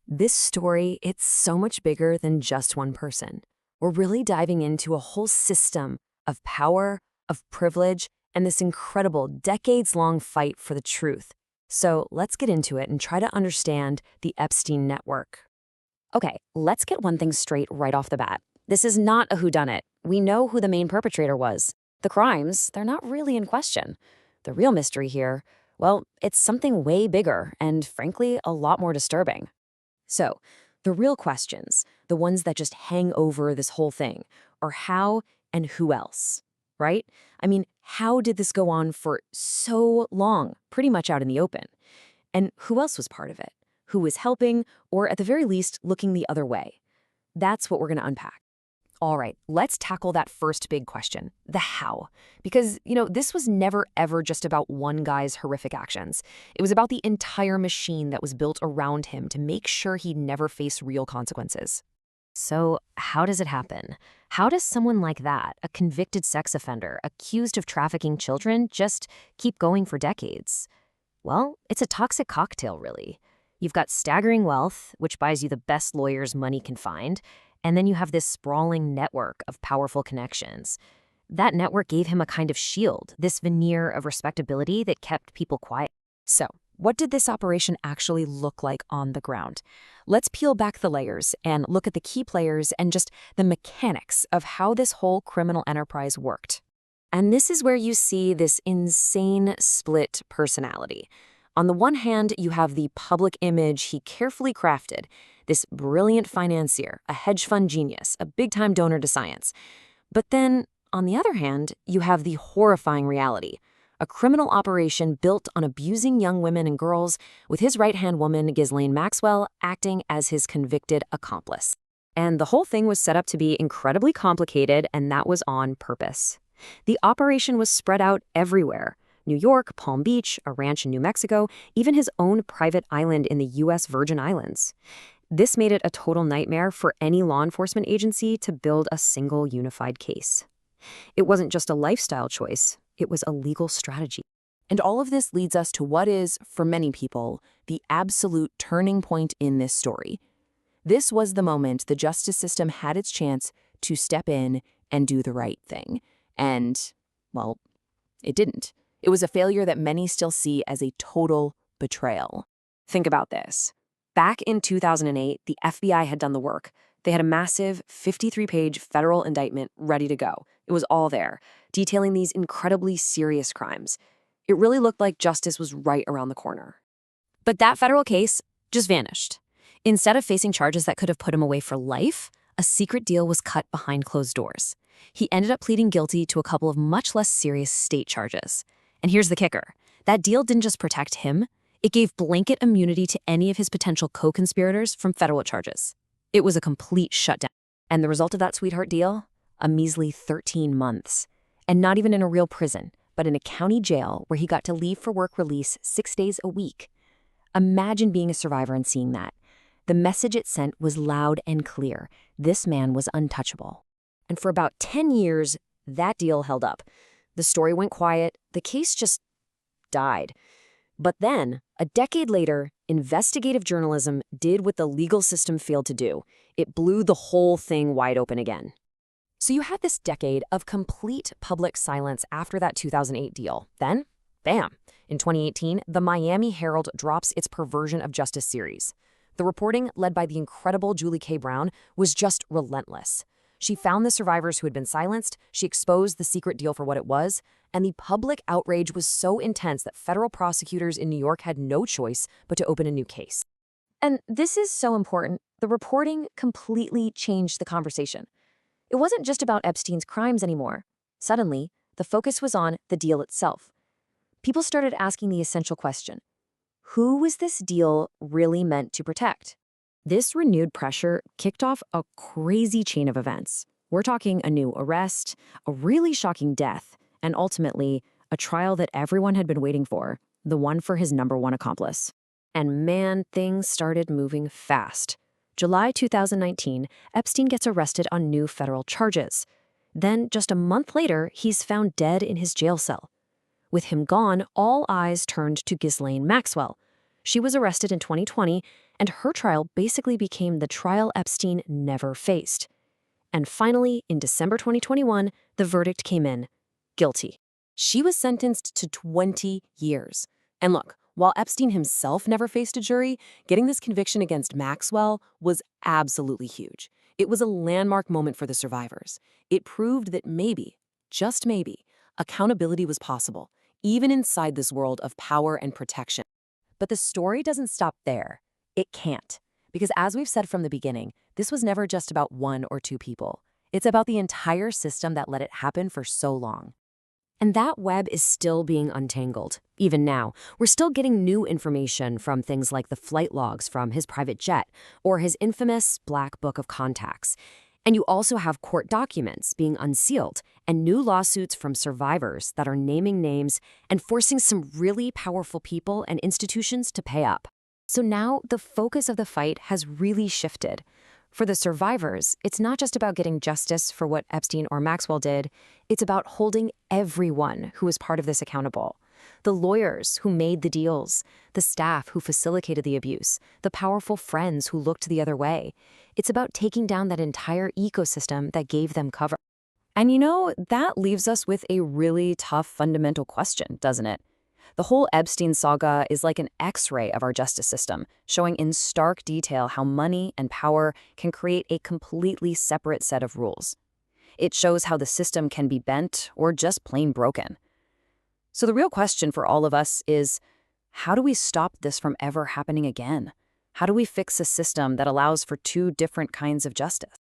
This story, it's so much bigger than just one person. We're really diving into a whole system of power, of privilege, and this incredible decades-long fight for the truth. So let's get into it and try to understand the Epstein network. Okay, let's get one thing straight right off the bat. This is not a whodunit. We know who the main perpetrator was. The crimes, they're not really in question. The real mystery here, well, it's something way bigger and, frankly, a lot more disturbing. So, the real questions, the ones that just hang over this whole thing, are how and who else, right? I mean, how did this go on for so long, pretty much out in the open? And who else was part of it? Who was helping, or at the very least, looking the other way? That's what we're going to unpack. All right, let's tackle that first big question, the how. Because, this was never ever just about one guy's horrific actions. It was about the entire machine that was built around him to make sure he'd never face real consequences. So, how does it happen? How does someone like that, a convicted sex offender, accused of trafficking children, just keep going for decades? Well, it's a toxic cocktail, really. You've got staggering wealth, which buys you the best lawyers money can find, and then you have this sprawling network of powerful connections. That network gave him a kind of shield, this veneer of respectability that kept people quiet. So, what did this operation actually look like on the ground? Let's peel back the layers and look at the key players and just the mechanics of how this whole criminal enterprise worked. And this is where you see this insane split personality. On the one hand, you have the public image he carefully crafted, this brilliant financier, a hedge fund genius, a big-time donor to science. But then, on the other hand, you have the horrifying reality, a criminal operation built on abusing young women and girls, with his right-hand woman, Ghislaine Maxwell, acting as his convicted accomplice. And the whole thing was set up to be incredibly complicated, and that was on purpose. The operation was spread out everywhere. New York, Palm Beach, a ranch in New Mexico, even his own private island in the U.S. Virgin Islands. This made it a total nightmare for any law enforcement agency to build a single unified case. It wasn't just a lifestyle choice, it was a legal strategy. And all of this leads us to what is, for many people, the absolute turning point in this story. This was the moment the justice system had its chance to step in and do the right thing. And, well, it didn't. It was a failure that many still see as a total betrayal. Think about this. Back in 2008, the FBI had done the work. They had a massive 53-page federal indictment ready to go. It was all there, detailing these incredibly serious crimes. It really looked like justice was right around the corner. But that federal case just vanished. Instead of facing charges that could have put him away for life, a secret deal was cut behind closed doors. He ended up pleading guilty to a couple of much less serious state charges. And here's the kicker. That deal didn't just protect him. It gave blanket immunity to any of his potential co-conspirators from federal charges. It was a complete shutdown. And the result of that sweetheart deal? A measly 13 months. And not even in a real prison, but in a county jail where he got to leave for work release 6 days a week. Imagine being a survivor and seeing that. The message it sent was loud and clear. This man was untouchable. And for about 10 years, that deal held up. The story went quiet. The case just died. But then, a decade later, investigative journalism did what the legal system failed to do. It blew the whole thing wide open again. So you had this decade of complete public silence after that 2008 deal. Then, bam, in 2018, the Miami Herald drops its Perversion of Justice series. The reporting, led by the incredible Julie K. Brown, was just relentless. She found the survivors who had been silenced, she exposed the secret deal for what it was, and the public outrage was so intense that federal prosecutors in New York had no choice but to open a new case. And this is so important. The reporting completely changed the conversation. It wasn't just about Epstein's crimes anymore. Suddenly, the focus was on the deal itself. People started asking the essential question: who was this deal really meant to protect? This renewed pressure kicked off a crazy chain of events. We're talking a new arrest, a really shocking death, and ultimately, a trial that everyone had been waiting for, the one for his #1 accomplice. And man, things started moving fast. July 2019, Epstein gets arrested on new federal charges. Then, just a month later, he's found dead in his jail cell. With him gone, all eyes turned to Ghislaine Maxwell. She was arrested in 2020, And her trial basically became the trial Epstein never faced. And finally, in December 2021, the verdict came in: guilty. She was sentenced to 20 years. And look, while Epstein himself never faced a jury, getting this conviction against Maxwell was absolutely huge. It was a landmark moment for the survivors. It proved that maybe, just maybe, accountability was possible, even inside this world of power and protection. But the story doesn't stop there. It can't. Because as we've said from the beginning, this was never just about one or two people. It's about the entire system that let it happen for so long. And that web is still being untangled. Even now, we're still getting new information from things like the flight logs from his private jet or his infamous Black Book of Contacts. And you also have court documents being unsealed and new lawsuits from survivors that are naming names and forcing some really powerful people and institutions to pay up. So now the focus of the fight has really shifted. For the survivors, it's not just about getting justice for what Epstein or Maxwell did. It's about holding everyone who was part of this accountable. The lawyers who made the deals, the staff who facilitated the abuse, the powerful friends who looked the other way. It's about taking down that entire ecosystem that gave them cover. And that leaves us with a really tough fundamental question, doesn't it? The whole Epstein saga is like an X-ray of our justice system, showing in stark detail how money and power can create a completely separate set of rules. It shows how the system can be bent or just plain broken. So the real question for all of us is, how do we stop this from ever happening again? How do we fix a system that allows for two different kinds of justice?